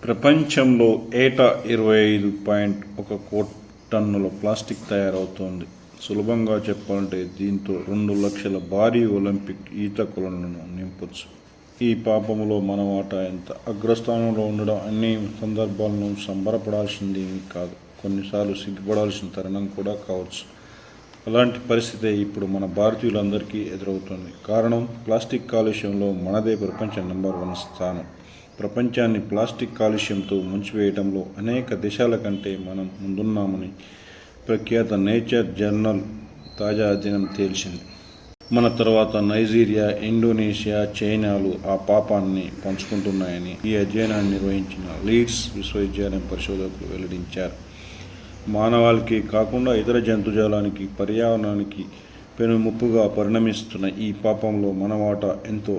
ప్రపంచంలో ఏటా 25.1 కోట్ల టన్నుల ప్లాస్టిక్ తయారవుతోంది. సులభంగా చెప్పాలంటే దీంతో 2 లక్షల భారీ ఒలింపిక్ ఈత కొలనులను నింపొచ్చు. ఈ పాపంలో మన వాటా ఎంత? అగ్రస్థానంలో ఉండడం అన్ని సందర్భాలను సంబరపడాల్సిందేమీ కాదు, కొన్నిసార్లు సిగ్గుపడాల్సిన తరుణం కూడా కావచ్చు. అలాంటి పరిస్థితే ఇప్పుడు మన భారతీయులందరికీ ఎదురవుతోంది. కారణం, ప్లాస్టిక్ కాలుష్యంలో మనదే ప్రపంచ నెంబర్ 1 స్థానం. ప్రపంచాన్ని ప్లాస్టిక్ కాలుష్యంతో ముంచివేయడంలో అనేక దేశాల కంటే మనం ముందున్నామని ప్రఖ్యాత నేచర్ జర్నల్ తాజా అధ్యయనం తేల్చింది. మన తర్వాత నైజీరియా, ఇండోనేషియా, చైనాలు ఆ పాపాన్ని పంచుకుంటున్నాయని ఈ అధ్యయనాన్ని నిర్వహించిన లీడ్స్ విశ్వవిద్యాలయం పరిశోధకులు వెల్లడించారు. మానవాళికి కాకుండా ఇతర జంతుజాలానికి, పర్యావరణానికి పెనుముప్పుగా పరిణమిస్తున్న ఈ పాపంలో మన వాటా ఎంతో,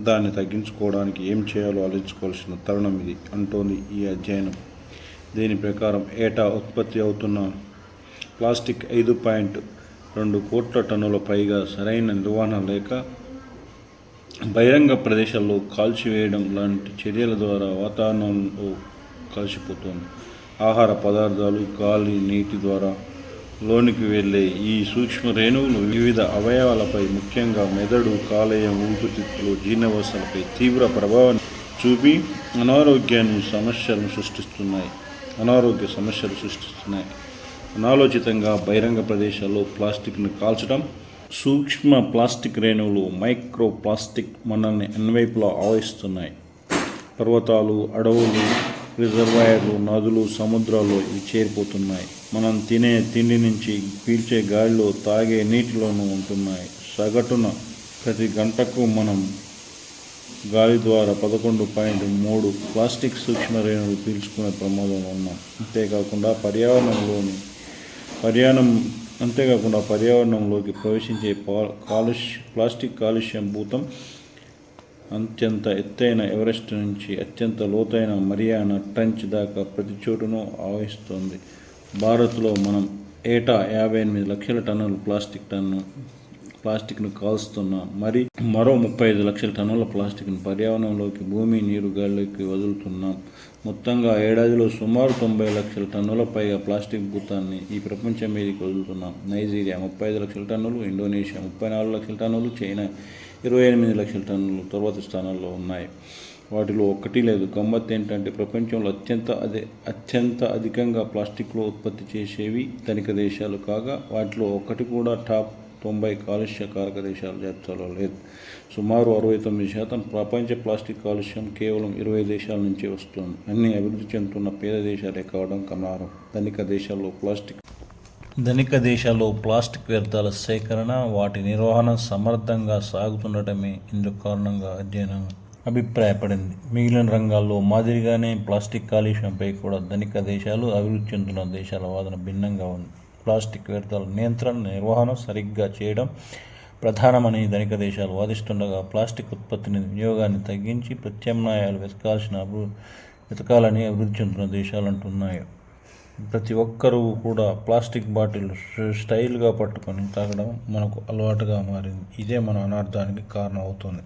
దాన్ని తగ్గించుకోవడానికి ఏం చేయాలో ఆలోచించుకోవాల్సిన తరుణం ఇది అంటోంది ఈ అధ్యయనం. దీని ప్రకారం ఏటా ఉత్పత్తి అవుతున్న ప్లాస్టిక్ 5.2 కోట్ల టన్నుల పైగా సరైన నిర్వహణ లేక బహిరంగ ప్రదేశాల్లో కాల్చివేయడం లాంటి చర్యల ద్వారా వాతావరణంలో కలిసిపోతోంది. ఆహార పదార్థాలు, గాలి, నీటి ద్వారా లోనికి వెళ్ళే ఈ సూక్ష్మ రేణువులు వివిధ అవయవాలపై, ముఖ్యంగా మెదడు, కాలేయం, ఊపిరితిత్తులు, జీర్ణవ్యవస్థలపై తీవ్ర ప్రభావాన్ని చూపి అనారోగ్య సమస్యలు సృష్టిస్తున్నాయి. అనాలోచితంగా బహిరంగ ప్రదేశాల్లో ప్లాస్టిక్ను కాల్చడం, సూక్ష్మ ప్లాస్టిక్ రేణువులు, మైక్రో ప్లాస్టిక్ మనల్ని అన్నివైపులా ఆవహిస్తున్నాయి. పర్వతాలు, అడవులు, రిజర్వాయర్లు, నదులు, సముద్రాల్లో ఇవి చేరిపోతున్నాయి. మనం తినే తిండి నుంచి పీల్చే గాలిలో, తాగే నీటిలోనూ ఉంటున్నాయి. సగటున ప్రతి గంటకు మనం గాలి ద్వారా 11.3 ప్లాస్టిక్ సూక్ష్మ రేణువులు పీల్చుకునే ప్రమాదంలో ఉన్నాం. అంతేకాకుండా పర్యావరణంలోకి ప్రవేశించే ప్లాస్టిక్ కాలుష్యం భూతం అత్యంత ఎత్తైన ఎవరెస్ట్ నుంచి అత్యంత లోతైన మరియానా ట్రెంచ్ దాకా ప్రతి చోటును ఆవహిస్తోంది. భారత్లో మనం ఏటా 58 లక్షల టన్నుల ప్లాస్టిక్ను కాల్స్తున్నాం. మరో 35 లక్షల టన్నుల ప్లాస్టిక్ను పర్యావరణంలోకి, భూమి, నీరు, గాలిలోకి వదులుతున్నాం. మొత్తంగా ఏడాదిలో సుమారు 90 లక్షల టన్నుల పైగా ప్లాస్టిక్ భూతాన్ని ఈ ప్రపంచం మీదకి వదులుతున్నాం. నైజీరియా 35 లక్షల టన్నులు, ఇండోనేషియా 34 లక్షల టన్నులు, చైనా 28 లక్షల టన్నులు తర్వాతి స్థానాల్లో ఉన్నాయి. వాటిలో ఒక్కటి లేదు. గమ్మత్తు ఏంటంటే ప్రపంచంలో అత్యంత అధికంగా ప్లాస్టిక్లో ఉత్పత్తి చేసేవి ధనిక దేశాలు కాగా, వాటిలో ఒక్కటి కూడా టాప్ 90 కాలుష్య కారక దేశాల జాబితాలో లేదు. సుమారు 69% ప్రపంచ ప్లాస్టిక్ కాలుష్యం కేవలం 20 దేశాల నుంచే వస్తుంది. అన్ని అభివృద్ధి చెందుతున్న పేద దేశాలే కావడం గమనార్హం. ధనిక దేశాల్లో ప్లాస్టిక్ వ్యర్థాల సేకరణ, వాటి నిర్వహణ సమర్థంగా సాగుతుండటమే ఇందుకు కారణంగా అధ్యయనం అభిప్రాయపడింది. మిగిలిన రంగాల్లో మాదిరిగానే ప్లాస్టిక్ కాలుష్యంపై కూడా ధనిక దేశాలు, అభివృద్ధి చెందుతున్న దేశాల వాదన భిన్నంగా ఉంది. ప్లాస్టిక్ వ్యర్థాల నియంత్రణ, నిర్వహణ సరిగ్గా చేయడం ప్రధానమని ధనిక దేశాలు వాదిస్తుండగా, ప్లాస్టిక్ ఉత్పత్తిని, వినియోగాన్ని తగ్గించి ప్రత్యామ్నాయాలు వెతకాలని అభివృద్ధి చెందుతున్న దేశాలు అంటున్నాయి. ప్రతి ఒక్కరూ కూడా ప్లాస్టిక్ బాటిల్ స్టైల్గా పట్టుకొని తాగడం మనకు అలవాటుగా మారింది. ఇదే మన అనార్థానికి కారణం అవుతుంది.